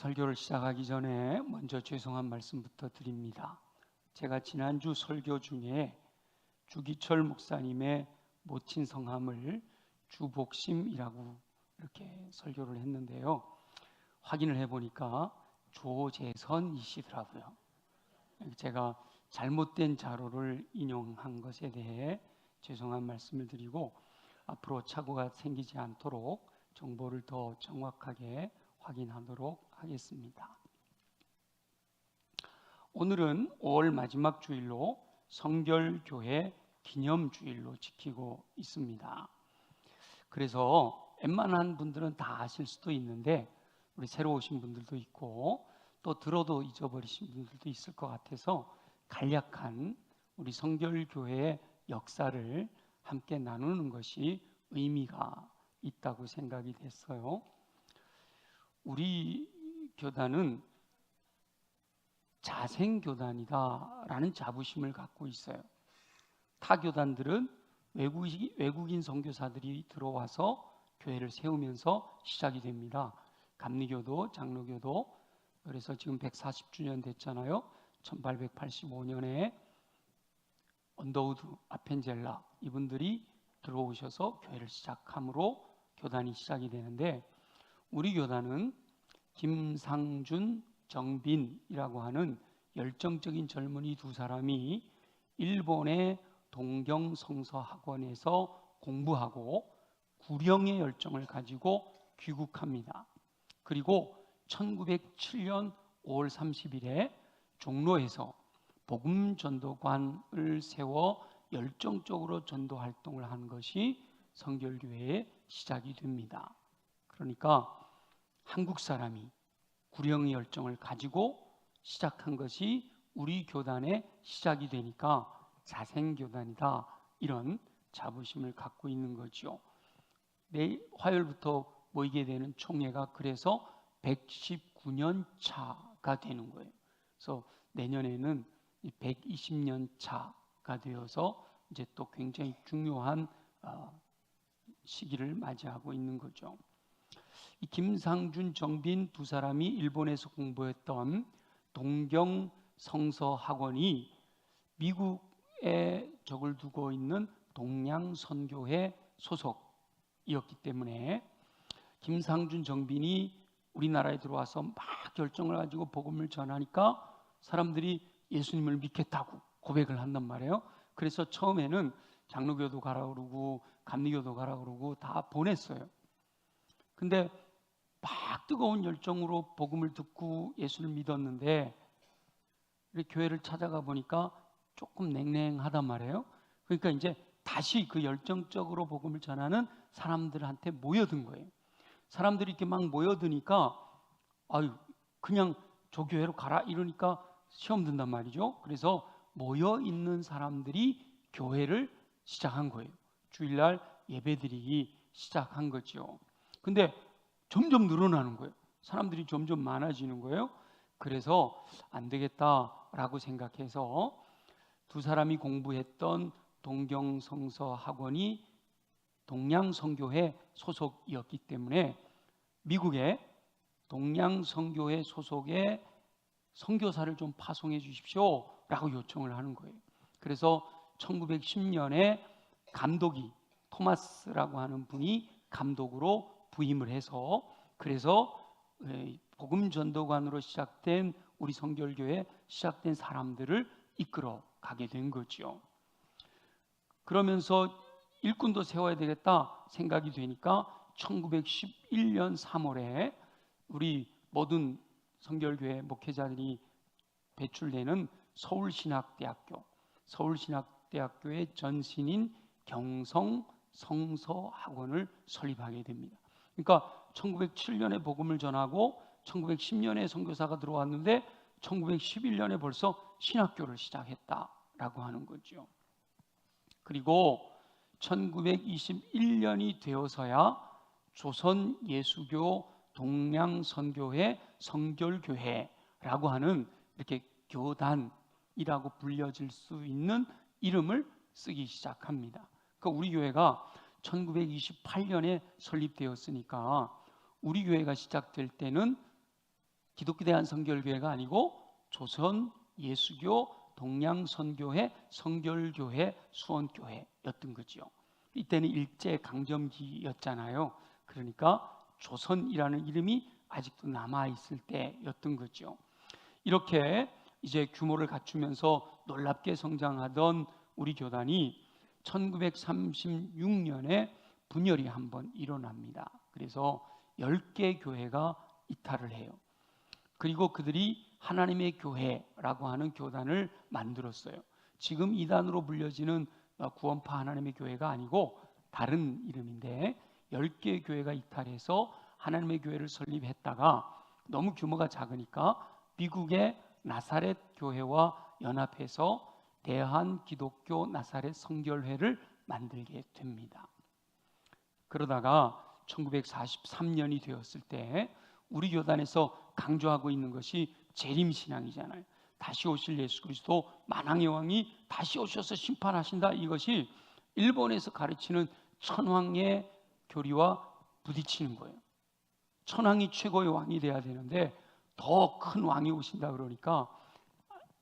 설교를 시작하기 전에 먼저 죄송한 말씀부터 드립니다. 제가 지난주 설교 중에 주기철 목사님의 모친 성함을 주복심이라고 이렇게 설교를 했는데요. 확인을 해보니까 조재선이시더라고요. 제가 잘못된 자료를 인용한 것에 대해 죄송한 말씀을 드리고 앞으로 착오가 생기지 않도록 정보를 더 정확하게 확인하도록 하겠습니다. 오늘은 5월 마지막 주일로 성결교회 기념주일로 지키고 있습니다. 그래서 웬만한 분들은 다 아실 수도 있는데 우리 새로 오신 분들도 있고 또 들어도 잊어버리신 분들도 있을 것 같아서 간략한 우리 성결교회의 역사를 함께 나누는 것이 의미가 있다고 생각이 됐어요. 우리 교단은 자생교단이다라는 자부심을 갖고 있어요. 타 교단들은 외국인 선교사들이 들어와서 교회를 세우면서 시작이 됩니다. 감리교도, 장로교도. 그래서 지금 140주년 됐잖아요. 1885년에 언더우드, 아펜젤라 이분들이 들어오셔서 교회를 시작함으로 교단이 시작이 되는데, 우리 교단은 김상준, 정빈이라고 하는 열정적인 젊은이 두 사람이 일본의 동경성서학원에서 공부하고 구령의 열정을 가지고 귀국합니다. 그리고 1907년 5월 30일에 종로에서 복음전도관을 세워 열정적으로 전도 활동을 한 것이 성결교회의 시작이 됩니다. 그러니까 한국 사람이 구령의 열정을 가지고 시작한 것이 우리 교단의 시작이 되니까 자생교단이다, 이런 자부심을 갖고 있는 거죠. 내일 화요일부터 모이게 되는 총회가 그래서 119년 차가 되는 거예요. 그래서 내년에는 120년 차가 되어서 이제 또 굉장히 중요한 시기를 맞이하고 있는 거죠. 이 김상준, 정빈 두 사람이 일본에서 공부했던 동경성서학원이 미국에 적을 두고 있는 동양선교회 소속이었기 때문에 김상준, 정빈이 우리나라에 들어와서 막 결정을 가지고 복음을 전하니까 사람들이 예수님을 믿겠다고 고백을 한단 말이에요. 그래서 처음에는 장로교도 가라 그러고 감리교도 가라 그러고 다 보냈어요. 근데 막 뜨거운 열정으로 복음을 듣고 예수를 믿었는데 교회를 찾아가 보니까 조금 냉랭하단 말이에요. 그러니까 이제 다시 그 열정적으로 복음을 전하는 사람들한테 모여든 거예요. 사람들이 이렇게 막 모여드니까 그냥 저 교회로 가라 이러니까 시험 든단 말이죠. 그래서 모여 있는 사람들이 교회를 시작한 거예요. 주일날 예배드리기 시작한 거죠. 근데 점점 늘어나는 거예요. 사람들이 점점 많아지는 거예요. 그래서 안 되겠다라고 생각해서 두 사람이 공부했던 동경성서학원이 동양선교회 소속이었기 때문에 미국의 동양선교회 소속의 선교사를 좀 파송해 주십시오 라고 요청을 하는 거예요. 그래서 1910년에 감독이 토마스라고 하는 분이 감독으로 부임을 해서, 그래서 복음전도관으로 시작된 우리 성결교회 시작된 사람들을 이끌어 가게 된 거죠. 그러면서 일꾼도 세워야 되겠다 생각이 되니까 1911년 3월에 우리 모든 성결교회 목회자들이 배출되는 서울신학대학교의 전신인 경성성서학원을 설립하게 됩니다. 그러니까 1907년에 복음을 전하고 1910년에 선교사가 들어왔는데 1911년에 벌써 신학교를 시작했다라고 하는 거죠. 그리고 1921년이 되어서야 조선예수교 동양선교회 성결교회라고 하는 이렇게 교단이라고 불려질 수 있는 이름을 쓰기 시작합니다. 그러니까 우리 교회가 1928년에 설립되었으니까 우리 교회가 시작될 때는 기독교 대한성결교회가 아니고 조선 예수교 동양선교회 성결교회 수원교회였던 거지요. 이때는 일제 강점기였잖아요. 그러니까 조선이라는 이름이 아직도 남아 있을 때였던 거죠. 이렇게 이제 규모를 갖추면서 놀랍게 성장하던 우리 교단이 1936년에 분열이 한번 일어납니다. 그래서 10개 교회가 이탈을 해요. 그리고 그들이 하나님의 교회라고 하는 교단을 만들었어요. 지금 이단으로 불려지는 구원파 하나님의 교회가 아니고 다른 이름인데 10개 교회가 이탈해서 하나님의 교회를 설립했다가 너무 규모가 작으니까 미국의 나사렛 교회와 연합해서 대한기독교 나사렛 성결회를 만들게 됩니다. 그러다가 1943년이 되었을 때 우리 교단에서 강조하고 있는 것이 재림신앙이잖아요. 다시 오실 예수 그리스도 만왕의 왕이 다시 오셔서 심판하신다. 이것이 일본에서 가르치는 천황의 교리와 부딪히는 거예요. 천황이 최고의 왕이 돼야 되는데 더 큰 왕이 오신다 그러니까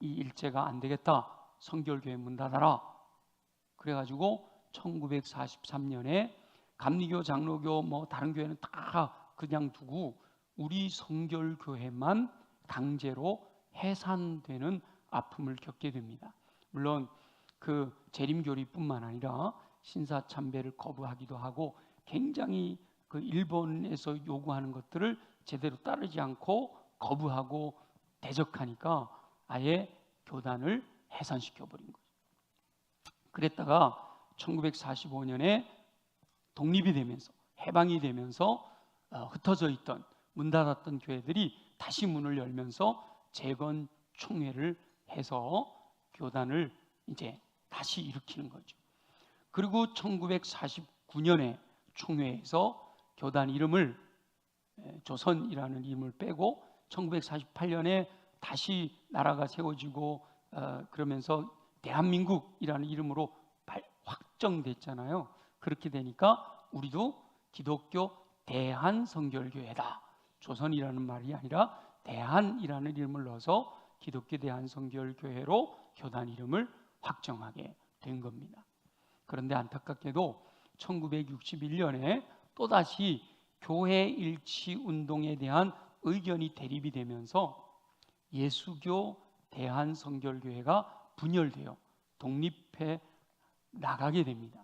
이 일제가 안 되겠다. 성결교회 문 닫아라. 그래가지고 1943년에 감리교, 장로교, 뭐 다른 교회는 다 그냥 두고 우리 성결교회만 강제로 해산되는 아픔을 겪게 됩니다. 물론 그 재림교리뿐만 아니라 신사참배를 거부하기도 하고 굉장히 그 일본에서 요구하는 것들을 제대로 따르지 않고 거부하고 대적하니까 아예 교단을 해산시켜 버린 거죠. 그랬다가 1945년에 독립이 되면서 해방이 되면서 흩어져 있던 문 닫았던 교회들이 다시 문을 열면서 재건 총회를 해서 교단을 이제 다시 일으키는 거죠. 그리고 1949년에 총회에서 교단 이름을 조선이라는 이름을 빼고 1948년에 다시 나라가 세워지고 그러면서 대한민국이라는 이름으로 확정됐잖아요. 그렇게 되니까 우리도 기독교 대한성결교회다. 조선이라는 말이 아니라 대한이라는 이름을 넣어서 기독교 대한성결교회로 교단 이름을 확정하게 된 겁니다. 그런데 안타깝게도 1961년에 또다시 교회 일치 운동에 대한 의견이 대립이 되면서 예수교 대한성결교회가 분열되어 독립해 나가게 됩니다.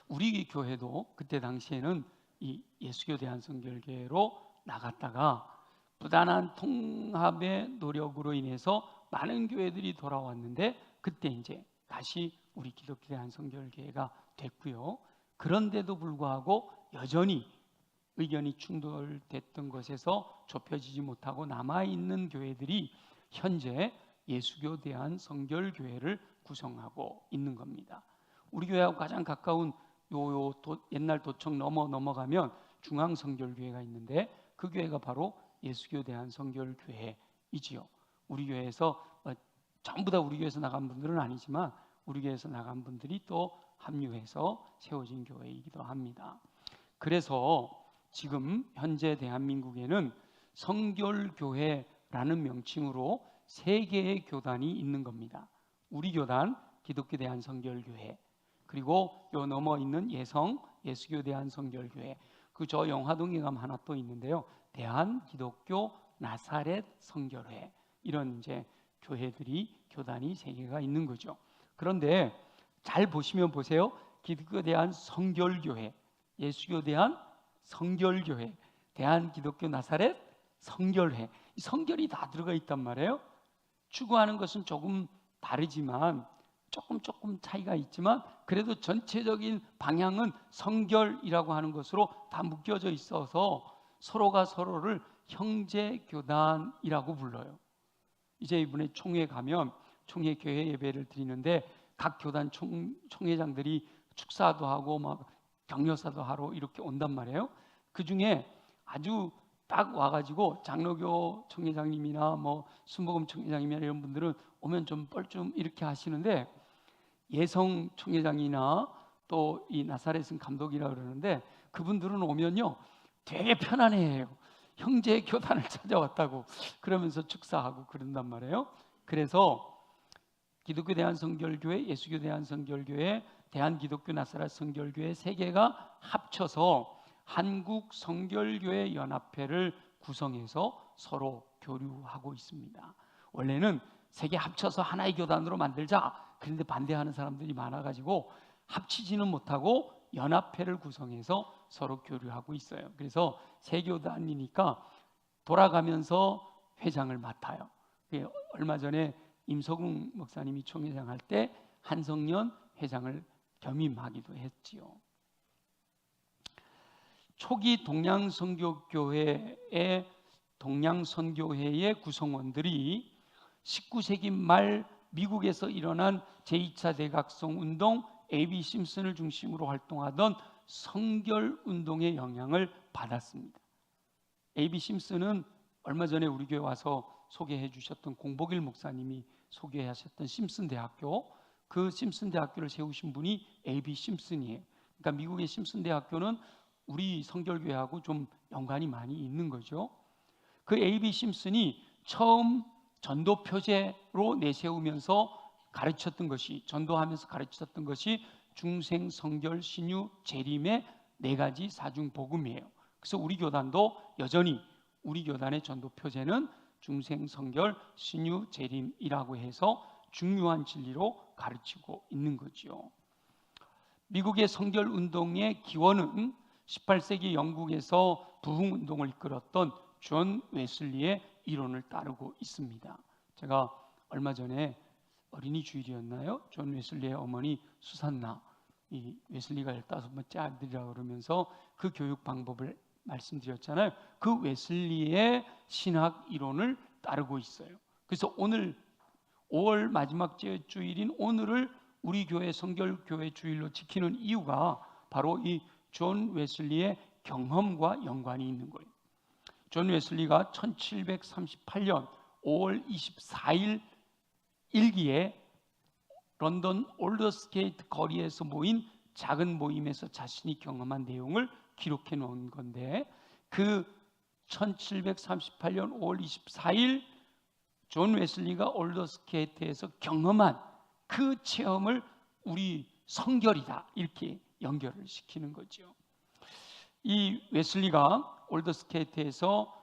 우리 교회도 그때 당시에는 이 예수교 대한성결교회로 나갔다가 부단한 통합의 노력으로 인해서 많은 교회들이 돌아왔는데 그때 이제 다시 우리 기독교 대한성결교회가 됐고요. 그런데도 불구하고 여전히 의견이 충돌됐던 것에서 좁혀지지 못하고 남아있는 교회들이 현재 예수교 대한성결교회를 구성하고 있는 겁니다. 우리 교회하고 가장 가까운 옛날 도청 넘어가면 중앙성결교회가 있는데 그 교회가 바로 예수교 대한성결교회이지요. 우리 교회에서 전부 다 우리 교회에서 나간 분들은 아니지만 우리 교회에서 나간 분들이 또 합류해서 세워진 교회이기도 합니다. 그래서 지금 현재 대한민국에는 성결교회라는 명칭으로 3개의 교단이 있는 겁니다. 우리 교단 기독교 대한성결교회, 그리고 요 넘어 있는 예수교 대한성결교회, 그 저 영화동에 가면 하나 또 있는데요. 대한기독교 나사렛 성결회, 이런 이제 교단이 3개가 있는 거죠. 그런데 잘 보시면 보세요. 기독교 대한성결교회, 예수교 대한성결교회, 대한기독교 나사렛 성결회, 이 성결이 다 들어가 있단 말이에요. 추구하는 것은 조금 다르지만 조금 차이가 있지만 그래도 전체적인 방향은 성결이라고 하는 것으로 다 묶여져 있어서 서로가 서로를 형제교단이라고 불러요. 이제 이번에 총회 가면 총회 교회 예배를 드리는데 각 교단 총회장들이 축사도 하고 막 격려사도 하러 이렇게 온단 말이에요. 그 중에 아주 딱 와가지고 장로교 총회장님이나 뭐 순복음 총회장님이나 이런 분들은 오면 좀 뻘쭘 이렇게 하시는데, 예성 총회장이나 또 이 나사렛은 감독이라 그러는데 그분들은 오면요 되게 편안해해요. 형제 교단을 찾아왔다고 그러면서 축사하고 그런단 말이에요. 그래서 기독교 대한성결교회, 예수교 대한성결교회, 대한기독교 나사렛 성결교회 세 개가 합쳐서 한국 성결교회 연합회를 구성해서 서로 교류하고 있습니다. 원래는 세 개 합쳐서 하나의 교단으로 만들자, 그런데 반대하는 사람들이 많아가지고 합치지는 못하고 연합회를 구성해서 서로 교류하고 있어요. 그래서 세 교단이니까 돌아가면서 회장을 맡아요. 얼마 전에 임석웅 목사님이 총회장 할 때 한성년 회장을 겸임하기도 했지요. 초기 동양선교회의 구성원들이 19세기 말 미국에서 일어난 제2차 대각성 운동, A.B. 심슨을 중심으로 활동하던 성결운동의 영향을 받았습니다. A.B. 심슨은 얼마 전에 우리 교회 와서 소개해 주셨던 공복일 목사님이 소개하셨던 심슨 대학교, 그 심슨 대학교를 세우신 분이 A.B. 심슨이에요. 그러니까 미국의 심슨 대학교는 우리 성결교회하고 좀 연관이 많이 있는 거죠. 그 A.B. 심슨이 처음 전도 표제로 내세우면서 가르쳤던 것이, 전도하면서 가르쳤던 것이 중생, 성결, 신유, 재림의 네 가지 사중 복음이에요. 그래서 우리 교단도 여전히 우리 교단의 전도 표제는 중생, 성결, 신유, 재림이라고 해서 중요한 진리로 가르치고 있는 거죠. 미국의 성결 운동의 기원은 18세기 영국에서 부흥 운동을 이끌었던 존 웨슬리의 이론을 따르고 있습니다. 제가 얼마 전에 어린이 주일이었나요? 존 웨슬리의 어머니 수산나, 이 웨슬리가 15번째 아들이라고 그러면서 그 교육 방법을 말씀드렸잖아요. 그 웨슬리의 신학 이론을 따르고 있어요. 그래서 오늘 5월 마지막 주일인 오늘을 우리 교회 성결교회 주일로 지키는 이유가 바로 이 존 웨슬리의 경험과 연관이 있는 거예요. 존 웨슬리가 1738년 5월 24일 일기에 런던 올더스게이트 거리에서 모인 작은 모임에서 자신이 경험한 내용을 기록해 놓은 건데, 그 1738년 5월 24일 존 웨슬리가 올더스게이트에서 경험한 그 체험을 우리 성결이다, 이렇게 연결을 시키는 거죠. 이 웨슬리가 올더스게이트에서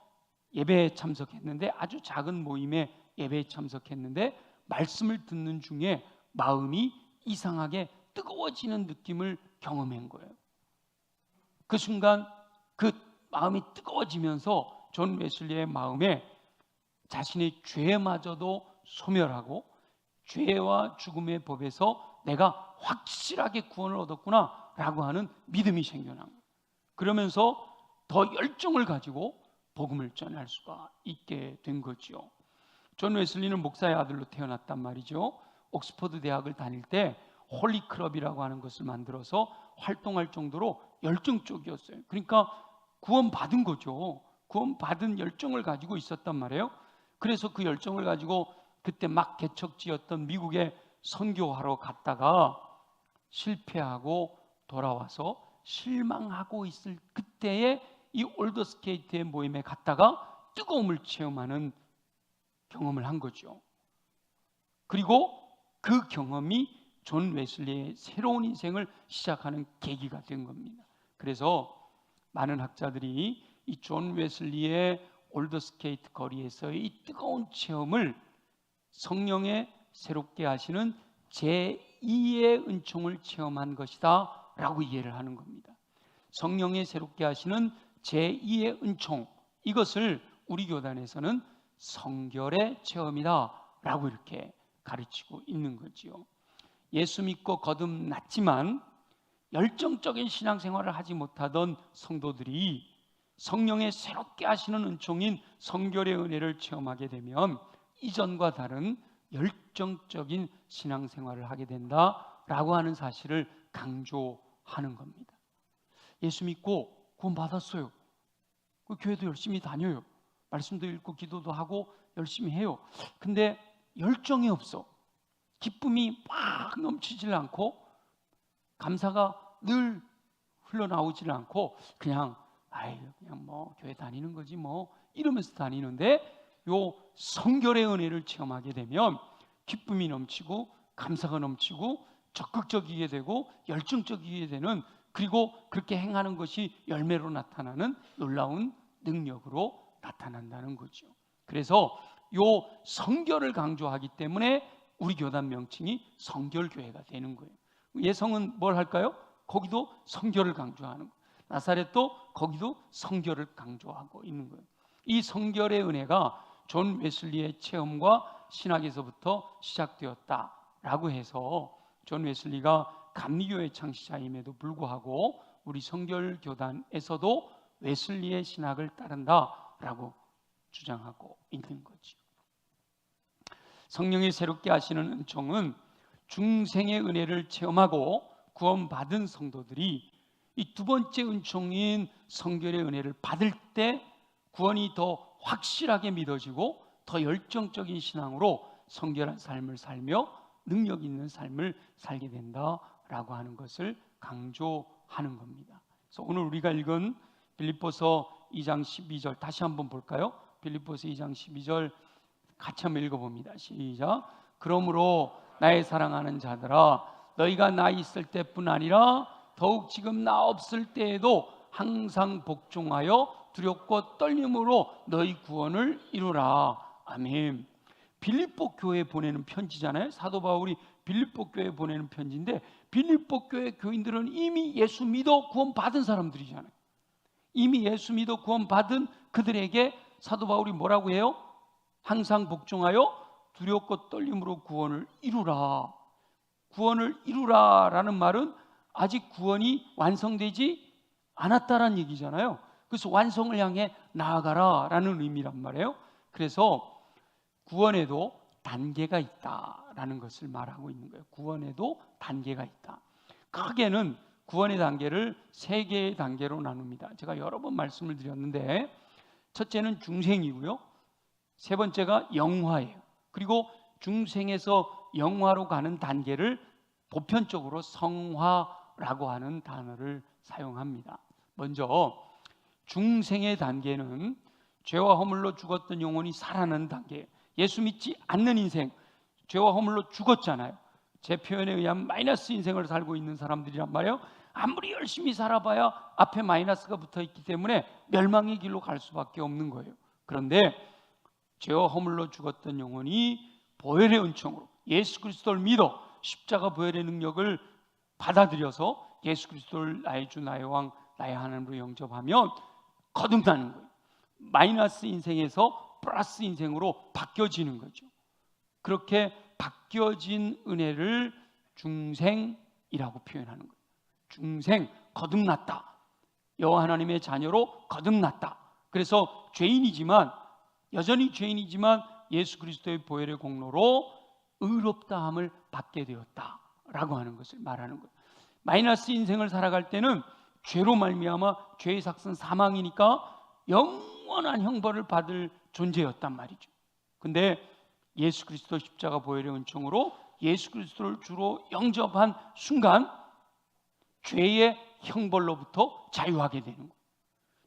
예배에 참석했는데, 아주 작은 모임에 예배에 참석했는데 말씀을 듣는 중에 마음이 이상하게 뜨거워지는 느낌을 경험한 거예요. 그 순간 그 마음이 뜨거워지면서 존 웨슬리의 마음에 자신의 죄마저도 소멸하고 죄와 죽음의 법에서 내가 확실하게 구원을 얻었구나 라고 하는 믿음이 생겨난 거예요. 그러면서 더 열정을 가지고 복음을 전할 수가 있게 된 거죠. 존 웨슬리는 목사의 아들로 태어났단 말이죠. 옥스퍼드 대학을 다닐 때 홀리클럽이라고 하는 것을 만들어서 활동할 정도로 열정적이었어요. 그러니까 구원받은 거죠. 구원받은 열정을 가지고 있었단 말이에요. 그래서 그 열정을 가지고 그때 막 개척지였던 미국에 선교하러 갔다가 실패하고 돌아와서 실망하고 있을 그때에 이 올더스게이트의 모임에 갔다가 뜨거움을 체험하는 경험을 한 거죠. 그리고 그 경험이 존 웨슬리의 새로운 인생을 시작하는 계기가 된 겁니다. 그래서 많은 학자들이 이 존 웨슬리의 올더스게이트 거리에서의 이 뜨거운 체험을 성령의 새롭게 하시는 제2의 은총을 체험한 것이다 라고 이해를 하는 겁니다. 성령의 새롭게 하시는 제2의 은총, 이것을 우리 교단에서는 성결의 체험이다 라고 이렇게 가르치고 있는 거지요. 예수 믿고 거듭났지만 열정적인 신앙생활을 하지 못하던 성도들이 성령의 새롭게 하시는 은총인 성결의 은혜를 체험하게 되면 이전과 다른 열정적인 신앙생활을 하게 된다라고 하는 사실을 강조하는 겁니다. 예수 믿고 구원받았어요. 그 교회도 열심히 다녀요. 말씀도 읽고 기도도 하고 열심히 해요. 근데 열정이 없어. 기쁨이 막 넘치질 않고 감사가 늘 흘러나오질 않고 그냥 아이 그냥 뭐 교회 다니는 거지 뭐 이러면서 다니는데, 요 성결의 은혜를 체험하게 되면 기쁨이 넘치고 감사가 넘치고 적극적이게 되고 열정적이게 되는, 그리고 그렇게 행하는 것이 열매로 나타나는 놀라운 능력으로 나타난다는 거죠. 그래서 요 성결을 강조하기 때문에 우리 교단 명칭이 성결교회가 되는 거예요. 예성은 뭘 할까요? 거기도 성결을 강조하는 거예요. 나사렛도 거기도 성결을 강조하고 있는 거예요. 이 성결의 은혜가 존 웨슬리의 체험과 신학에서부터 시작되었다라고 해서, 존 웨슬리가 감리교회 창시자임에도 불구하고 우리 성결교단에서도 웨슬리의 신학을 따른다라고 주장하고 있는 거죠. 성령이 새롭게 하시는 은총은 중생의 은혜를 체험하고 구원받은 성도들이 이 두 번째 은총인 성결의 은혜를 받을 때 구원이 더 확실하게 믿어지고 더 열정적인 신앙으로 성결한 삶을 살며 능력 있는 삶을 살게 된다라고 하는 것을 강조하는 겁니다. 그래서 오늘 우리가 읽은 빌립보서 2장 12절 다시 한번 볼까요? 빌립보서 2장 12절 같이 한번 읽어봅니다. 시작. 그러므로 나의 사랑하는 자들아, 너희가 나 있을 때뿐 아니라 더욱 지금 나 없을 때에도 항상 복종하여 두렵고 떨림으로 너희 구원을 이루라. 아멘. 빌립보 교회에 보내는 편지잖아요. 사도 바울이 빌립보 교회에 보내는 편지인데, 빌립보 교회 교인들은 이미 예수 믿어 구원받은 사람들이잖아요. 이미 예수 믿어 구원받은 그들에게 사도 바울이 뭐라고 해요? 항상 복종하여 두렵고 떨림으로 구원을 이루라. 구원을 이루라라는 말은 아직 구원이 완성되지 않았다라는 얘기잖아요. 그래서 완성을 향해 나아가라라는 의미란 말이에요. 그래서 구원에도 단계가 있다라는 것을 말하고 있는 거예요. 구원에도 단계가 있다. 크게는 구원의 단계를 세 개의 단계로 나눕니다. 제가 여러 번 말씀을 드렸는데, 첫째는 중생이고요, 세 번째가 영화예요. 그리고 중생에서 영화로 가는 단계를 보편적으로 성화라고 하는 단어를 사용합니다. 먼저 중생의 단계는 죄와 허물로 죽었던 영혼이 살아나는 단계예요. 예수 믿지 않는 인생, 죄와 허물로 죽었잖아요. 제 표현에 의하면 마이너스 인생을 살고 있는 사람들이란 말이에요. 아무리 열심히 살아봐야 앞에 마이너스가 붙어있기 때문에 멸망의 길로 갈 수밖에 없는 거예요. 그런데 죄와 허물로 죽었던 영혼이 보혈의 은총으로 예수 그리스도를 믿어 십자가 보혈의 능력을 받아들여서 예수 그리스도를 나의 주 나의 왕 나의 하나님으로 영접하면 거듭나는 거예요. 마이너스 인생에서 플러스 인생으로 바뀌어지는 거죠. 그렇게 바뀌어진 은혜를 중생이라고 표현하는 거예요. 중생, 거듭났다. 여호와 하나님의 자녀로 거듭났다. 그래서 죄인이지만, 여전히 죄인이지만 예수 그리스도의 보혈의 공로로 의롭다함을 받게 되었다라고 하는 것을 말하는 거예요. 마이너스 인생을 살아갈 때는 죄로 말미암아 죄의 삭은 사망이니까 영원한 형벌을 받을 존재였단 말이죠. 근데 예수 그리스도 십자가 보혈의 은총으로 예수 그리스도를 주로 영접한 순간 죄의 형벌로부터 자유하게 되는 거예요.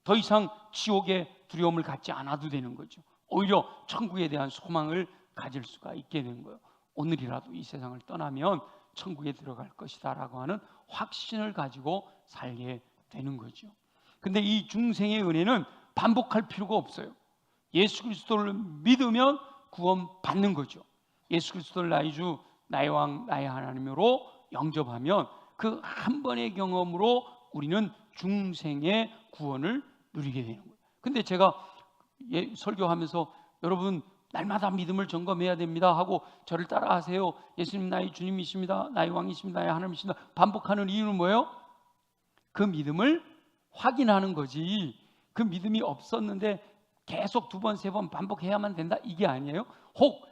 더 이상 지옥의 두려움을 갖지 않아도 되는 거죠. 오히려 천국에 대한 소망을 가질 수가 있게 되는 거예요. 오늘이라도 이 세상을 떠나면 천국에 들어갈 것이다 라고 하는 확신을 가지고 살게 되는 거죠. 근데 이 중생의 은혜는 반복할 필요가 없어요. 예수 그리스도를 믿으면 구원 받는 거죠. 예수 그리스도를 나의 주 나의 왕 나의 하나님으로 영접하면 그 한 번의 경험으로 우리는 중생의 구원을 누리게 되는 거예요. 근데 제가 설교하면서 여러분 날마다 믿음을 점검해야 됩니다 하고 저를 따라하세요, 예수님 나의 주님이십니다, 나의 왕이십니다, 나의 하나님이십니다 반복하는 이유는 뭐예요? 그 믿음을 확인하는 거지, 그 믿음이 없었는데 계속 두 번, 세 번 반복해야만 된다 이게 아니에요. 혹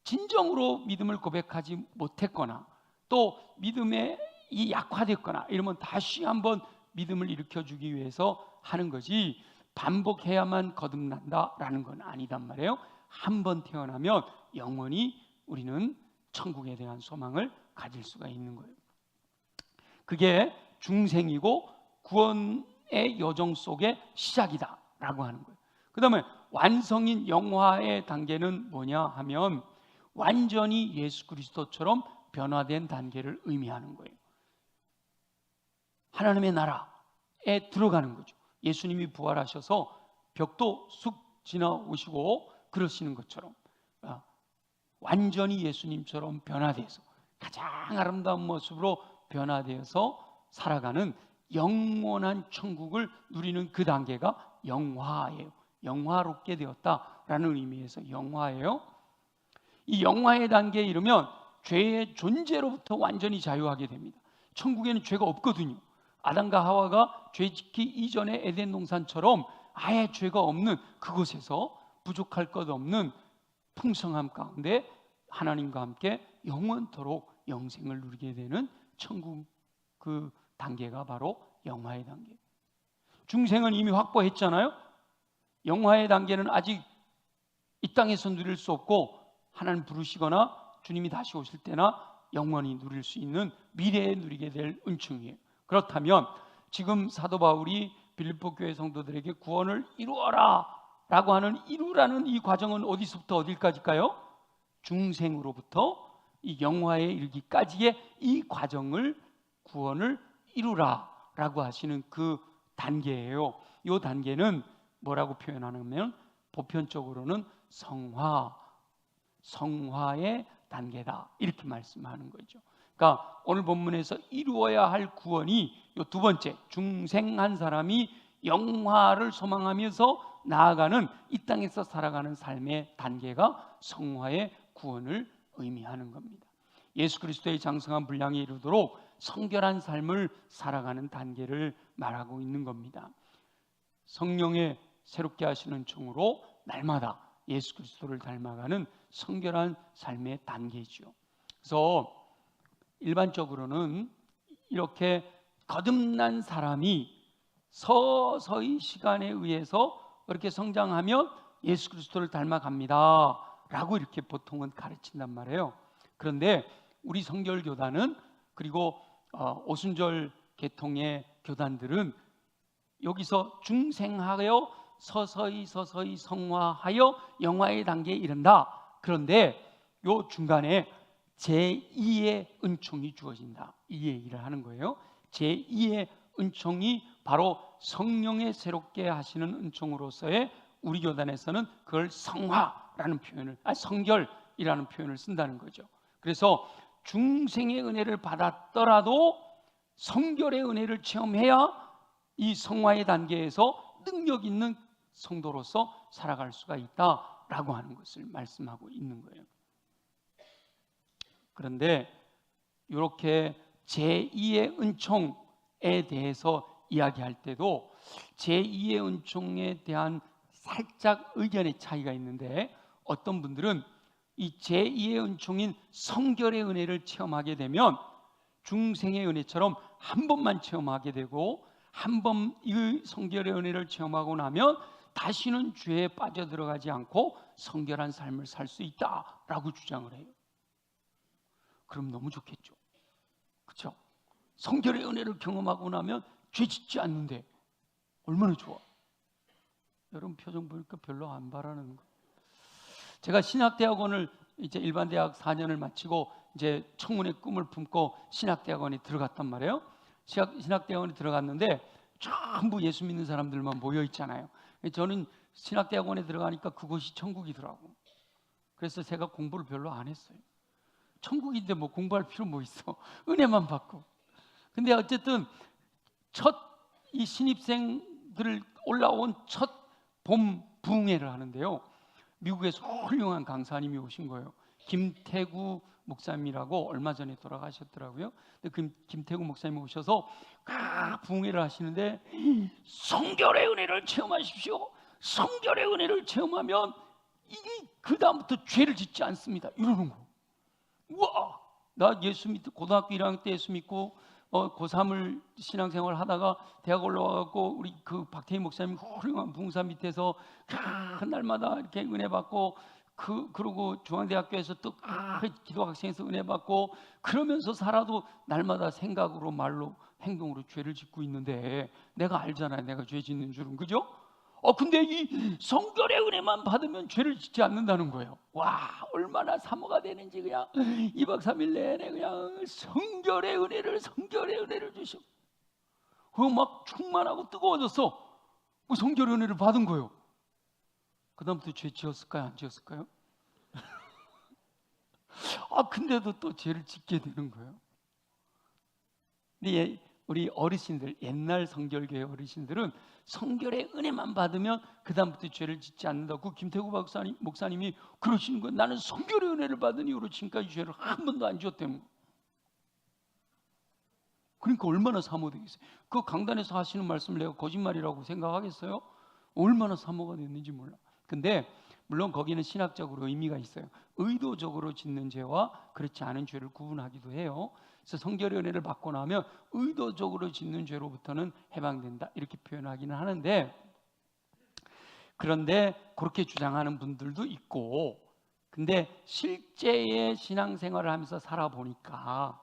진정으로 믿음을 고백하지 못했거나 또 믿음에 이 약화됐거나 이러면 다시 한번 믿음을 일으켜주기 위해서 하는 거지, 반복해야만 거듭난다라는 건 아니단 말이에요. 한 번 태어나면 영원히 우리는 천국에 대한 소망을 가질 수가 있는 거예요. 그게 중생이고 구원에 여정 속의 시작이다라고 하는 거예요. 그 다음에 완성인 영화의 단계는 뭐냐 하면 완전히 예수 그리스도처럼 변화된 단계를 의미하는 거예요. 하나님의 나라에 들어가는 거죠. 예수님이 부활하셔서 벽도 쑥 지나오시고 그러시는 것처럼 완전히 예수님처럼 변화돼서 가장 아름다운 모습으로 변화되어서 살아가는 영원한 천국을 누리는 그 단계가 영화예요. 영화롭게 되었다라는 의미에서 영화예요. 이 영화의 단계에 이르면 죄의 존재로부터 완전히 자유하게 됩니다. 천국에는 죄가 없거든요. 아담과 하와가 죄 짓기 이전의 에덴 동산처럼 아예 죄가 없는 그곳에서 부족할 것 없는 풍성함 가운데 하나님과 함께 영원토록 영생을 누리게 되는 천국 그 단계가 바로 영화의 단계. 중생은 이미 확보했잖아요. 영화의 단계는 아직 이 땅에서 누릴 수 없고 하나님 부르시거나 주님이 다시 오실 때나 영원히 누릴 수 있는 미래에 누리게 될 은총이에요. 그렇다면 지금 사도 바울이 빌립보 교회 성도들에게 구원을 이루어라 라고 하는 이루라는 이 과정은 어디서부터 어디까지일까요? 중생으로부터 이 영화에 이르기까지의 이 과정을 구원을 이루라 라고 하시는 그 단계예요. 이 단계는 뭐라고 표현하냐면 보편적으로는 성화의 단계다 이렇게 말씀하는 거죠. 그러니까 오늘 본문에서 이루어야 할 구원이 이 두 번째, 중생한 사람이 영화를 소망하면서 나아가는 이 땅에서 살아가는 삶의 단계가 성화의 구원을 의미하는 겁니다. 예수 그리스도의 장성한 분량에 이르도록 성결한 삶을 살아가는 단계를 말하고 있는 겁니다. 성령의 새롭게 하시는 은총으로 날마다 예수 그리스도를 닮아가는 성결한 삶의 단계죠. 그래서 일반적으로는 이렇게 거듭난 사람이 서서히 시간에 의해서 그렇게 성장하면 예수 그리스도를 닮아갑니다 라고 이렇게 보통은 가르친단 말이에요. 그런데 우리 성결교단은 그리고 오순절 계통의 교단들은 여기서 중생하여 서서히 성화하여 영화의 단계에 이른다. 그런데 요 중간에 제2의 은총이 주어진다. 이 얘기를 하는 거예요. 제2의 은총이 바로 성령의 새롭게 하시는 은총으로서의 우리 교단에서는 그걸 성화라는 표현을, 성결이라는 표현을 쓴다는 거죠. 그래서 중생의 은혜를 받았더라도 성결의 은혜를 체험해야 이 성화의 단계에서 능력 있는 성도로서 살아갈 수가 있다라고 하는 것을 말씀하고 있는 거예요. 그런데 이렇게 제2의 은총에 대해서 이야기할 때도 제2의 은총에 대한 살짝 의견의 차이가 있는데 어떤 분들은 이 제2의 은총인 성결의 은혜를 체험하게 되면 중생의 은혜처럼 한 번만 체험하게 되고 한 번 이 성결의 은혜를 체험하고 나면 다시는 죄에 빠져들어가지 않고 성결한 삶을 살 수 있다라고 주장을 해요. 그럼 너무 좋겠죠. 그렇죠? 성결의 은혜를 경험하고 나면 죄 짓지 않는데 얼마나 좋아. 여러분 표정 보니까 별로 안 바라는 거. 제가 신학대학원을 이제 일반대학 4년을 마치고 이제 청운의 꿈을 품고 신학대학원에 들어갔단 말이에요. 신학대학원에 들어갔는데 전부 예수 믿는 사람들만 모여 있잖아요. 저는 신학대학원에 들어가니까 그곳이 천국이더라고. 그래서 제가 공부를 별로 안 했어요. 천국인데 뭐 공부할 필요 뭐 있어. 은혜만 받고. 근데 어쨌든 이 신입생들을 올라온 첫 봄 부흥회를 하는데요. 미국에서 훌륭한 강사님이 오신 거예요. 김태구 목사님이라고 얼마 전에 돌아가셨더라고요. 근데 김태구 목사님이 오셔서 부흥회를 하시는데 성결의 은혜를 체험하십시오. 성결의 은혜를 체험하면 이게 그 다음부터 죄를 짓지 않습니다. 이러는 거. 우와, 나 예수 믿고 고등학교 1학년 때 예수 믿고 고3을 신앙생활 하다가 대학 올라와갖고 우리 그 박태희 목사님 훌륭한 부흥사 밑에서 날마다 이렇게 은혜 받고 그러고 중앙대학교에서 또 기도 학생에서 은혜 받고 그러면서 살아도 날마다 생각으로 말로 행동으로 죄를 짓고 있는데 내가 알잖아요. 내가 죄 짓는 줄은. 그죠? 근데 이 성결의 은혜만 받으면 죄를 짓지 않는다는 거예요. 와, 얼마나 사모가 되는지. 그냥 2박 3일 내내 그냥 성결의 은혜를 주시고, 그거 막 충만하고 뜨거워졌어. 그 성결의 은혜를 받은 거예요. 그 다음부터 죄 지었을까요? 안 지었을까요? 근데도 또 죄를 짓게 되는 거예요. 근데 우리 어르신들, 옛날 성결교회 어르신들은 성결의 은혜만 받으면 그 다음부터 죄를 짓지 않는다고 김태구 목사님이 그러시는 거예요. 나는 성결의 은혜를 받은 이후로 지금까지 죄를 한 번도 안 지었다는. 그러니까 얼마나 사모되겠어요. 그 강단에서 하시는 말씀을 내가 거짓말이라고 생각하겠어요? 얼마나 사모가 됐는지 몰라. 근데 물론 거기는 신학적으로 의미가 있어요. 의도적으로 짓는 죄와 그렇지 않은 죄를 구분하기도 해요. 그래서 성결의 은혜를 받고 나면 의도적으로 짓는 죄로부터는 해방된다, 이렇게 표현하기는 하는데, 그런데 그렇게 주장하는 분들도 있고, 근데 실제의 신앙생활을 하면서 살아보니까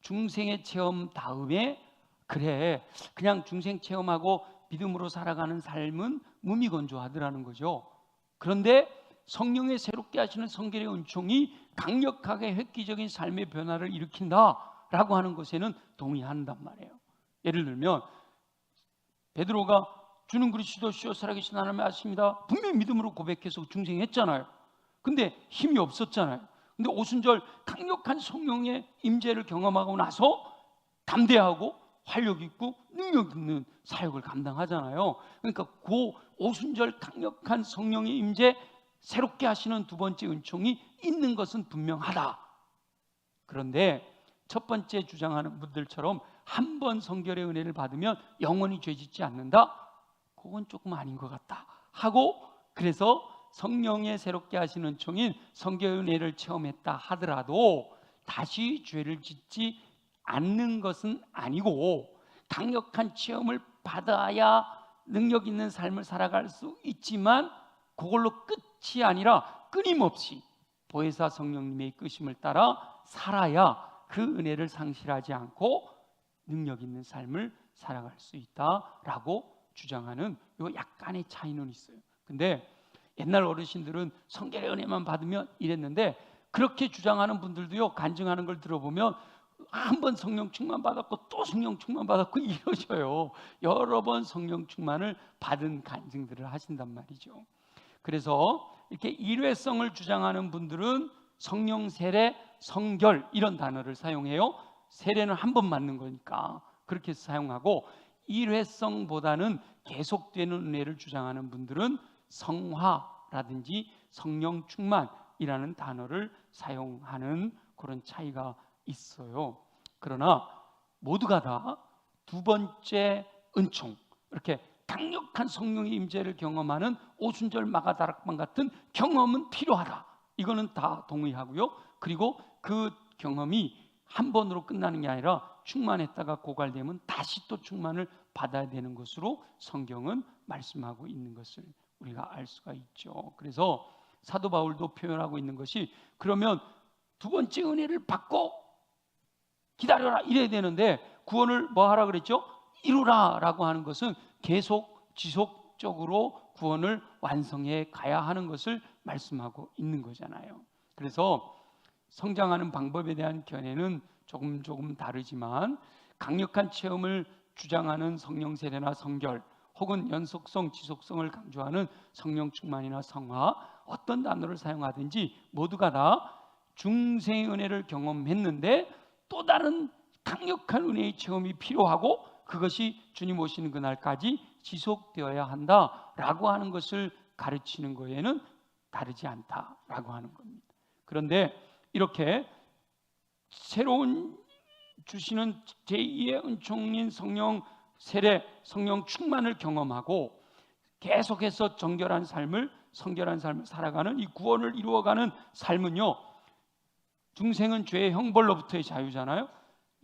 중생의 체험 다음에 그래, 그냥 중생 체험하고 믿음으로 살아가는 삶은 무미건조하더라는 거죠. 그런데 성령의 새롭게 하시는 성결의 은총이 강력하게 획기적인 삶의 변화를 일으킨다라고 하는 것에는 동의한단 말이에요. 예를 들면 베드로가 주는 그리스도시요 살아계신 하나님의 아십니다, 분명히 믿음으로 고백해서 중생했잖아요. 근데 힘이 없었잖아요. 근데 오순절 강력한 성령의 임재를 경험하고 나서 담대하고 활력 있고 능력 있는 사역을 감당하잖아요. 그러니까 그 오순절 강력한 성령의 임재, 새롭게 하시는 두 번째 은총이 있는 것은 분명하다. 그런데 첫 번째 주장하는 분들처럼 한 번 성결의 은혜를 받으면 영원히 죄짓지 않는다, 그건 조금 아닌 것 같다 하고, 그래서 성령의 새롭게 하시는 은총인 성결의 은혜를 체험했다 하더라도 다시 죄를 짓지 않는 것은 아니고, 강력한 체험을 받아야 능력 있는 삶을 살아갈 수 있지만 그걸로 끝이 아니라 끊임없이 보혜사 성령님의 이끄심을 따라 살아야 그 은혜를 상실하지 않고 능력 있는 삶을 살아갈 수 있다라고 주장하는 요 약간의 차이는 있어요. 근데 옛날 어르신들은 성결의 은혜만 받으면 이랬는데, 그렇게 주장하는 분들도요, 간증하는 걸 들어보면 한 번 성령 충만 받았고 또 성령 충만 받았고 이러셔요. 여러 번 성령 충만을 받은 간증들을 하신단 말이죠. 그래서 이렇게 일회성을 주장하는 분들은 성령 세례, 성결 이런 단어를 사용해요. 세례는 한 번 맞는 거니까 그렇게 사용하고, 일회성보다는 계속되는 은혜를 주장하는 분들은 성화라든지 성령 충만이라는 단어를 사용하는 그런 차이가 있어요. 그러나 모두가 다 두 번째 은총, 이렇게 강력한 성령의 임재를 경험하는 오순절 마가다락방 같은 경험은 필요하다, 이거는 다 동의하고요. 그리고 그 경험이 한 번으로 끝나는 게 아니라 충만했다가 고갈되면 다시 또 충만을 받아야 되는 것으로 성경은 말씀하고 있는 것을 우리가 알 수가 있죠. 그래서 사도 바울도 표현하고 있는 것이, 그러면 두 번째 은혜를 받고 기다려라 이래야 되는데 구원을 뭐 하라 그랬죠? 이루라 라고 하는 것은 계속 지속적으로 구원을 완성해 가야 하는 것을 말씀하고 있는 거잖아요. 그래서 성장하는 방법에 대한 견해는 조금 다르지만, 강력한 체험을 주장하는 성령 세례나 성결, 혹은 연속성, 지속성을 강조하는 성령 충만이나 성화, 어떤 단어를 사용하든지 모두가 다 중생의 은혜를 경험했는데 또 다른 강력한 은혜의 체험이 필요하고, 그것이 주님 오시는 그날까지 지속되어야 한다라고 하는 것을 가르치는 거에는 다르지 않다라고 하는 겁니다. 그런데 이렇게 새로운 주시는 제2의 은총인 성령 세례, 성령 충만을 경험하고 계속해서 정결한 삶을, 성결한 삶을 살아가는 이 구원을 이루어가는 삶은요, 중생은 죄의 형벌로부터의 자유잖아요.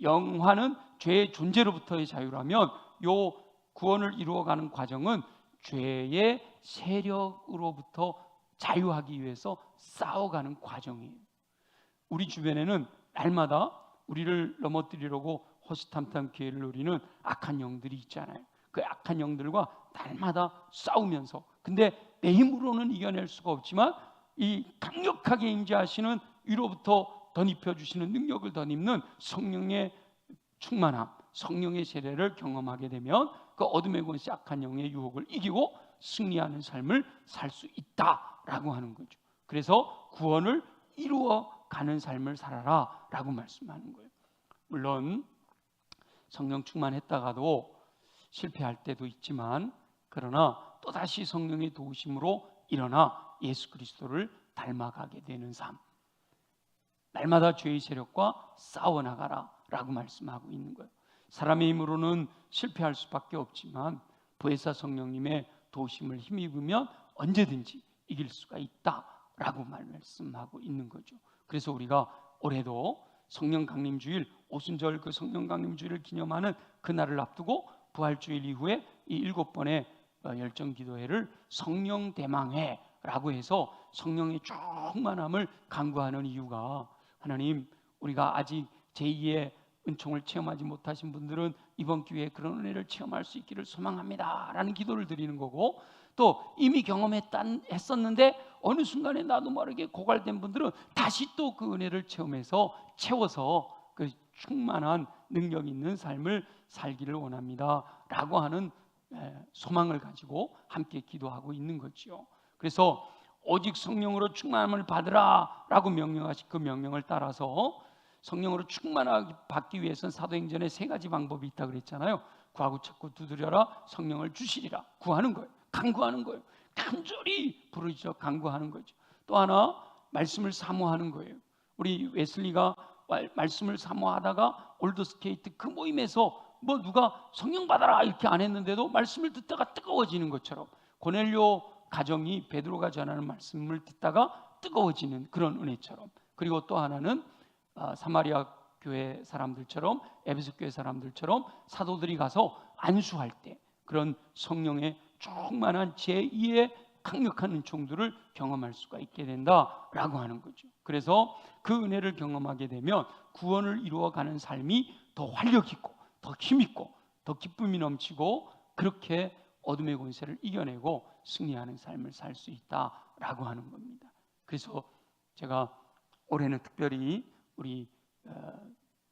영화는 죄의 존재로부터의 자유라면, 요 구원을 이루어가는 과정은 죄의 세력으로부터 자유하기 위해서 싸워가는 과정이에요. 우리 주변에는 날마다 우리를 넘어뜨리려고 호시탐탐 기회를 누리는 악한 영들이 있잖아요. 그 악한 영들과 날마다 싸우면서, 근데 내 힘으로는 이겨낼 수가 없지만 이 강력하게 임재하시는 위로부터 덧입혀 주시는 능력을 덧입는 성령의 충만함, 성령의 세례를 경험하게 되면 그 어둠의 권세 악한 영의 유혹을 이기고 승리하는 삶을 살 수 있다라고 하는 거죠. 그래서 구원을 이루어가는 삶을 살아라 라고 말씀하는 거예요. 물론 성령 충만했다가도 실패할 때도 있지만, 그러나 또다시 성령의 도우심으로 일어나 예수 그리스도를 닮아가게 되는 삶, 날마다 죄의 세력과 싸워나가라 라고 말씀하고 있는 거예요. 사람의 힘으로는 실패할 수밖에 없지만 보혜사 성령님의 도우심을 힘입으면 언제든지 이길 수가 있다라고 말씀하고 있는 거죠. 그래서 우리가 올해도 성령 강림주일, 오순절 그 성령 강림주일을 기념하는 그날을 앞두고 부활주일 이후에 이 7번의 열정기도회를 성령 대망회라고 해서 성령의 충만함을 간구하는 이유가, 하나님, 우리가 아직 제2의 은총을 체험하지 못하신 분들은 이번 기회에 그런 은혜를 체험할 수 있기를 소망합니다 라는 기도를 드리는 거고, 또 이미 경험했었는데 어느 순간에 나도 모르게 고갈된 분들은 다시 또 그 은혜를 체험해서 채워서 그 충만한 능력 있는 삶을 살기를 원합니다 라고 하는 소망을 가지고 함께 기도하고 있는 거죠. 그래서 오직 성령으로 충만함을 받으라 라고 명령하신 그 명령을 따라서 성령으로 충만하기 위해서는 사도행전에 3가지 방법이 있다고 그랬잖아요. 구하고 찾고 두드려라, 성령을 주시리라. 구하는 거예요. 간구하는 거예요. 간절히 부르짖어 간구하는 거죠. 또 하나, 말씀을 사모하는 거예요. 우리 웨슬리가 말씀을 사모하다가 올드스케이트 그 모임에서 뭐 누가 성령 받아라 이렇게 안 했는데도 말씀을 듣다가 뜨거워지는 것처럼, 고넬료 가정이 베드로가 전하는 말씀을 듣다가 뜨거워지는 그런 은혜처럼, 그리고 또 하나는 사마리아 교회 사람들처럼, 에베소 교회 사람들처럼 사도들이 가서 안수할 때 그런 성령의 충만한 제2의 강력한 은총들을 경험할 수가 있게 된다라고 하는 거죠. 그래서 그 은혜를 경험하게 되면 구원을 이루어가는 삶이 더 활력 있고 더 힘 있고 더 기쁨이 넘치고, 그렇게 어둠의 권세를 이겨내고 승리하는 삶을 살 수 있다라고 하는 겁니다. 그래서 제가 올해는 특별히 우리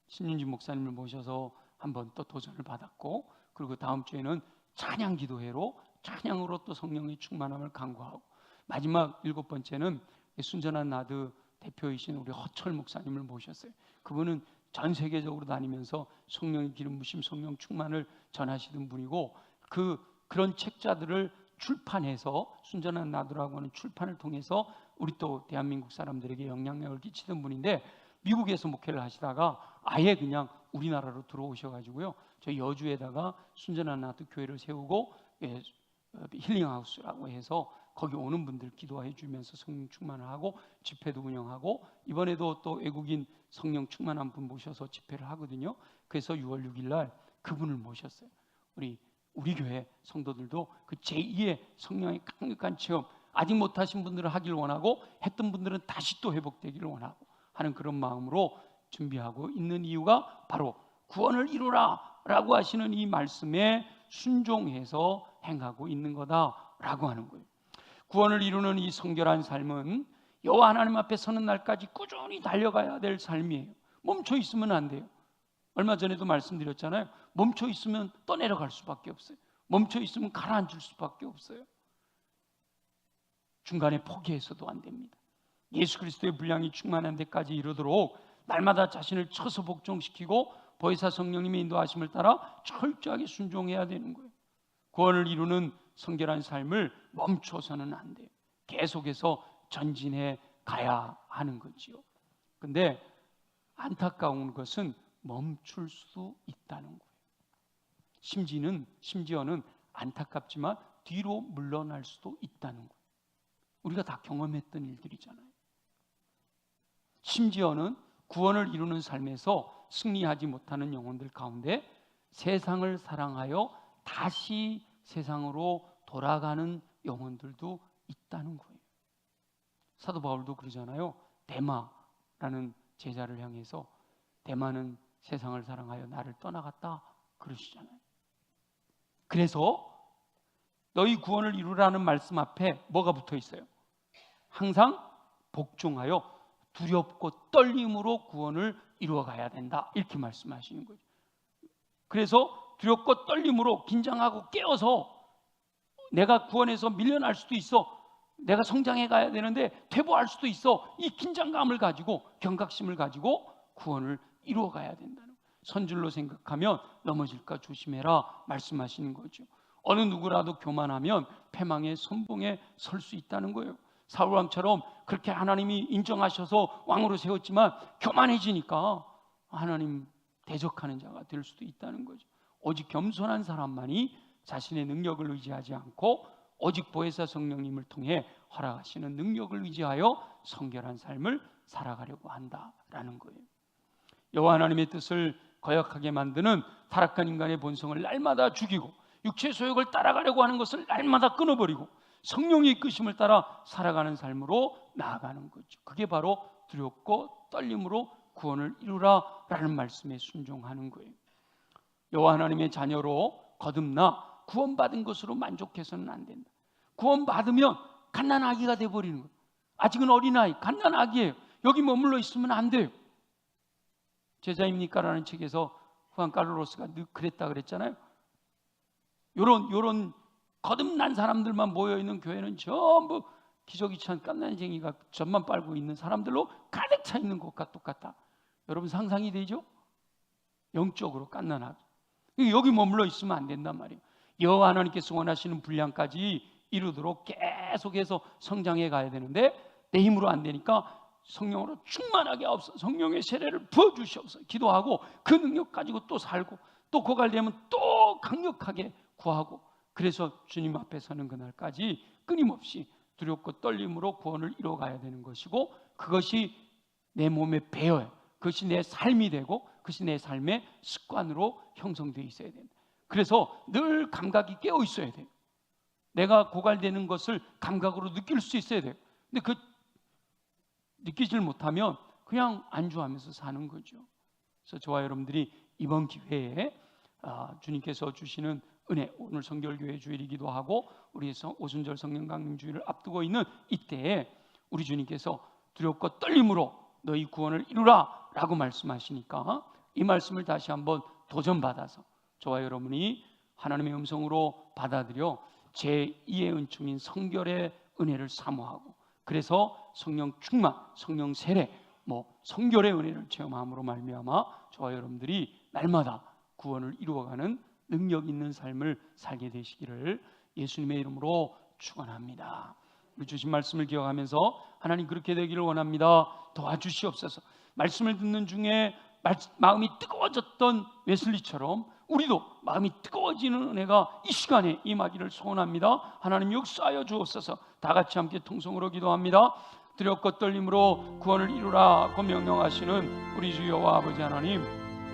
신윤진 목사님을 모셔서 한번 또 도전을 받았고, 그리고 다음 주에는 찬양 기도회로 찬양으로 또 성령의 충만함을 간구하고, 마지막 7번째는 순전한 나드 대표이신 우리 허철 목사님을 모셨어요. 그분은 전 세계적으로 다니면서 성령의 기름 부심, 성령 충만을 전하시던 분이고, 그런 책자들을 출판해서 순전한 나드라고 하는 출판을 통해서 우리 또 대한민국 사람들에게 영향력을 끼치던 분인데, 미국에서 목회를 하시다가 아예 그냥 우리나라로 들어오셔가지고요, 저희 여주에다가 순전한 나드 교회를 세우고 힐링하우스라고 해서 거기 오는 분들 기도해 주면서 성령 충만을 하고 집회도 운영하고, 이번에도 또 외국인 성령 충만한 분 모셔서 집회를 하거든요. 그래서 6월 6일 날 그분을 모셨어요. 우리 교회 성도들도 그 제2의 성령의 강력한 체험 아직 못하신 분들은 하길 원하고, 했던 분들은 다시 또 회복되기를 원하고 하는 그런 마음으로 준비하고 있는 이유가 바로 구원을 이루라 라고 하시는 이 말씀에 순종해서 행하고 있는 거다라고 하는 거예요. 구원을 이루는 이 성결한 삶은 여호와 하나님 앞에 서는 날까지 꾸준히 달려가야 될 삶이에요. 멈춰 있으면 안 돼요. 얼마 전에도 말씀드렸잖아요. 멈춰 있으면 떠내려갈 수밖에 없어요. 멈춰 있으면 가라앉을 수밖에 없어요. 중간에 포기해서도 안 됩니다. 예수 그리스도의 분량이 충만한 데까지 이르도록 날마다 자신을 쳐서 복종시키고 보혜사 성령님의 인도하심을 따라 철저하게 순종해야 되는 거예요. 구원을 이루는 성결한 삶을 멈춰서는 안 돼요. 계속해서 전진해 가야 하는 거지요. 근데 안타까운 것은 멈출 수 있다는 거예요. 심지어는 안타깝지만 뒤로 물러날 수도 있다는 거예요. 우리가 다 경험했던 일들이잖아요. 심지어는 구원을 이루는 삶에서 승리하지 못하는 영혼들 가운데 세상을 사랑하여 다시 세상으로 돌아가는 영혼들도 있다는 거예요. 사도 바울도 그러잖아요. 데마라는 제자를 향해서, 데마는 세상을 사랑하여 나를 떠나갔다 그러시잖아요. 그래서 너희 구원을 이루라는 말씀 앞에 뭐가 붙어 있어요? 항상 복종하여 두렵고 떨림으로 구원을 이루어가야 된다, 이렇게 말씀하시는 거죠. 그래서 두렵고 떨림으로 긴장하고 깨어서 내가 구원에서 밀려날 수도 있어, 내가 성장해 가야 되는데 퇴보할 수도 있어, 이 긴장감을 가지고 경각심을 가지고 구원을 이루어가야 된다는 거예요. 선줄로 생각하면 넘어질까 조심해라 말씀하시는 거죠. 어느 누구라도 교만하면 패망의 선봉에 설 수 있다는 거예요. 사울왕처럼 그렇게 하나님이 인정하셔서 왕으로 세웠지만 교만해지니까 하나님 대적하는 자가 될 수도 있다는 거죠. 오직 겸손한 사람만이 자신의 능력을 의지하지 않고 오직 보혜사 성령님을 통해 허락하시는 능력을 의지하여 성결한 삶을 살아가려고 한다라는 거예요. 여호와 하나님의 뜻을 거역하게 만드는 타락한 인간의 본성을 날마다 죽이고 육체 소욕을 따라가려고 하는 것을 날마다 끊어버리고 성령의 이끄심을 따라 살아가는 삶으로 나아가는 거죠. 그게 바로 두렵고 떨림으로 구원을 이루라라는 말씀에 순종하는 거예요. 여호와 하나님의 자녀로 거듭나 구원받은 것으로 만족해서는 안 된다. 구원받으면 갓난아기가 돼버리는 거예요. 아직은 어린아이, 갓난아기예요. 여기 머물러 있으면 안 돼요. 제자입니까? 라는 책에서 후안 칼로로스가 늘 그랬다 그랬잖아요. 요런 거듭난 사람들만 모여있는 교회는 전부 기저귀 찬 갓난쟁이가 젖만 빨고 있는 사람들로 가득 차 있는 것과 똑같다. 여러분 상상이 되죠? 영적으로 갓난아기. 여기 머물러 있으면 안 된단 말이에요. 여호와 하나님께서 원하시는 분량까지 이루도록 계속해서 성장해 가야 되는데 내 힘으로 안 되니까 성령으로 충만하게 하옵소서, 성령의 세례를 부어주시옵소서 기도하고 그 능력 가지고 또 살고 또 고갈되면 또 강력하게 구하고, 그래서 주님 앞에 서는 그날까지 끊임없이 두렵고 떨림으로 구원을 이루어가야 되는 것이고, 그것이 내 몸에 배어요. 그것이 내 삶이 되고 그것이 내 삶의 습관으로 형성되어 있어야 된다. 그래서 늘 감각이 깨어 있어야 돼요. 내가 고갈되는 것을 감각으로 느낄 수 있어야 돼요. 근데 그 느끼질 못하면 그냥 안주하면서 사는 거죠. 그래서 저와 여러분들이 이번 기회에 주님께서 주시는 은혜, 오늘 성결교회 주일이기도 하고 우리 오순절 성령 강림 주일을 앞두고 있는 이때에 우리 주님께서 두렵고 떨림으로 너희 구원을 이루라 라고 말씀하시니까 이 말씀을 다시 한번 도전받아서 저와 여러분이 하나님의 음성으로 받아들여 제2의 은총인 성결의 은혜를 사모하고, 그래서 성령 충만, 성령 세례, 성결의 은혜를 체험함으로 말미암아 저와 여러분들이 날마다 구원을 이루어가는 능력 있는 삶을 살게 되시기를 예수님의 이름으로 축원합니다. 우리 주신 말씀을 기억하면서 하나님 그렇게 되기를 원합니다. 도와주시옵소서. 말씀을 듣는 중에 마음이 뜨거워졌던 웨슬리처럼 우리도 마음이 뜨거워지는 은혜가 이 시간에 임하기를 소원합니다. 하나님 역사하여 주옵소서. 다 같이 함께 통성으로 기도합니다. 두렵고 떨림으로 구원을 이루라고 명령하시는 우리 주 여호와 아버지 하나님,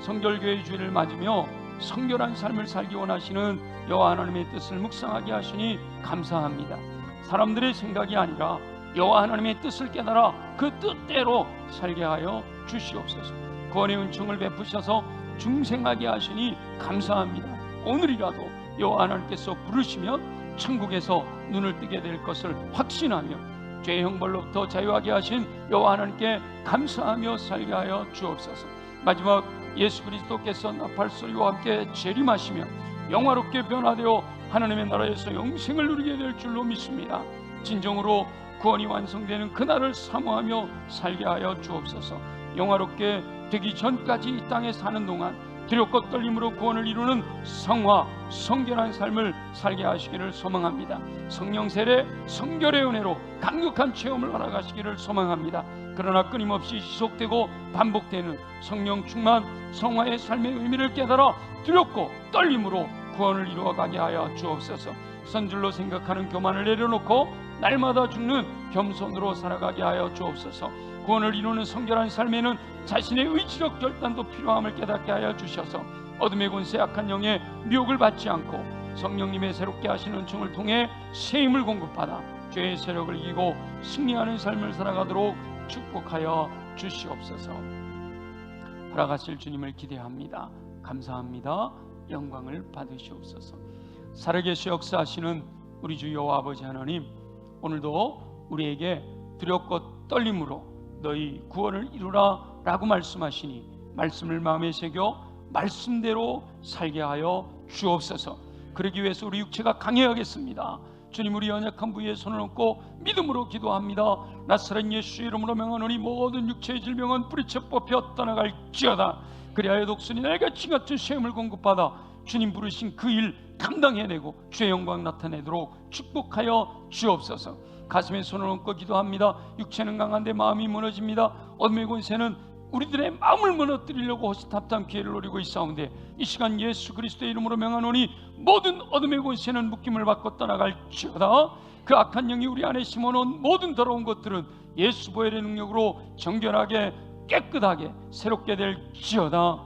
성결교회의 주일을 맞으며 성결한 삶을 살기 원하시는 여호와 하나님의 뜻을 묵상하게 하시니 감사합니다. 사람들의 생각이 아니라 여호와 하나님의 뜻을 깨달아 그 뜻대로 살게 하여 주시옵소서. 구원의 은총을 베푸셔서 중생하게 하시니 감사합니다. 오늘이라도 여호와 하나님께서 부르시면 천국에서 눈을 뜨게 될 것을 확신하며 죄의 형벌로부터 자유하게 하신 여호와 하나님께 감사하며 살게 하여 주옵소서. 마지막 예수 그리스도께서 나팔소리와 함께 재림하시며 영화롭게 변화되어 하나님의 나라에서 영생을 누리게 될 줄로 믿습니다. 진정으로 구원이 완성되는 그날을 사모하며 살게 하여 주옵소서. 영화롭게 되기 전까지 이 땅에 사는 동안 두렵고 떨림으로 구원을 이루는 성화, 성결한 삶을 살게 하시기를 소망합니다. 성령 세례, 성결의 은혜로 강력한 체험을 허락하시기를 소망합니다. 그러나 끊임없이 지속되고 반복되는 성령 충만, 성화의 삶의 의미를 깨달아 두렵고 떨림으로 구원을 이루어가게 하여 주옵소서. 선줄로 생각하는 교만을 내려놓고 날마다 죽는 겸손으로 살아가게 하여 주옵소서. 구원을 이루는 성결한 삶에는 자신의 의지적 결단도 필요함을 깨닫게 하여 주셔서 어둠의 권세 악한 영의 미혹을 받지 않고 성령님의 새롭게 하시는 은총을 통해 새 힘을 공급받아 죄의 세력을 이기고 승리하는 삶을 살아가도록 축복하여 주시옵소서. 허락하실 주님을 기대합니다. 감사합니다. 영광을 받으시옵소서. 살아계시 역사하시는 우리 주 여호와 아버지 하나님, 오늘도 우리에게 두렵고 떨림으로 너희 구원을 이루라 라고 말씀하시니 말씀을 마음에 새겨 말씀대로 살게 하여 주옵소서. 그러기 위해서 우리 육체가 강해야겠습니다. 주님, 우리 연약한 부위에 손을 얹고 믿음으로 기도합니다. 나사렛 예수 이름으로 명하노니 모든 육체의 질병은 뿌리쳐 뽑혀 떠나갈지어다. 그리하여 독수리 날같이 같은 셈을 공급받아 주님 부르신 그 일 감당해내고 주의 영광 나타내도록 축복하여 주옵소서. 가슴에 손을 얹고 기도합니다. 육체는 강한데 마음이 무너집니다. 어둠의 권세는 우리들의 마음을 무너뜨리려고 호시탐탐 기회를 노리고 있사온데 이 시간 예수 그리스도의 이름으로 명하노니 모든 어둠의 권세는 묶임을 받고 떠나갈지어다. 그 악한 영이 우리 안에 심어놓은 모든 더러운 것들은 예수 보혈의 능력으로 정결하게 깨끗하게 새롭게 될지어다.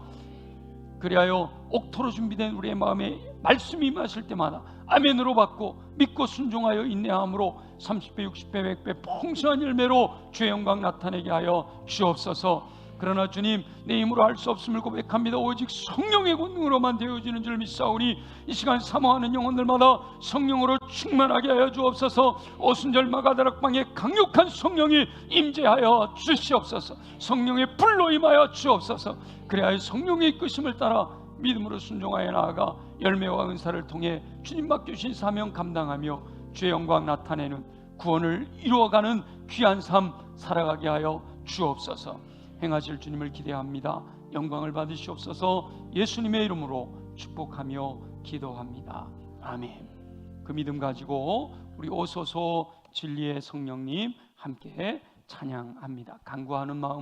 그리하여 옥토로 준비된 우리의 마음에 말씀이 임하실 때마다 아멘으로 받고 믿고 순종하여 인내함으로 30배 60배 100배 풍성한 열매로 주의 영광 나타내게 하여 주옵소서. 그러나 주님, 내 힘으로 할 수 없음을 고백합니다. 오직 성령의 권능으로만 되어지는 줄 믿사오니 이 시간 사모하는 영혼들마다 성령으로 충만하게 하여 주옵소서. 오순절 마가다락방에 강력한 성령이 임재하여 주시옵소서. 성령의 불로 임하여 주옵소서. 그래야 성령의 이끄심을 따라 믿음으로 순종하여 나아가 열매와 은사를 통해 주님 맡겨주신 사명 감당하며 주의 영광 나타내는 구원을 이루어가는 귀한 삶 살아가게 하여 주옵소서. 행하실 주님을 기대합니다. 영광을 받으시옵소서. 예수님의 이름으로 축복하며 기도합니다. 아멘. 그 믿음 가지고 우리 오소서 진리의 성령님 함께 찬양합니다. 간구하는 마음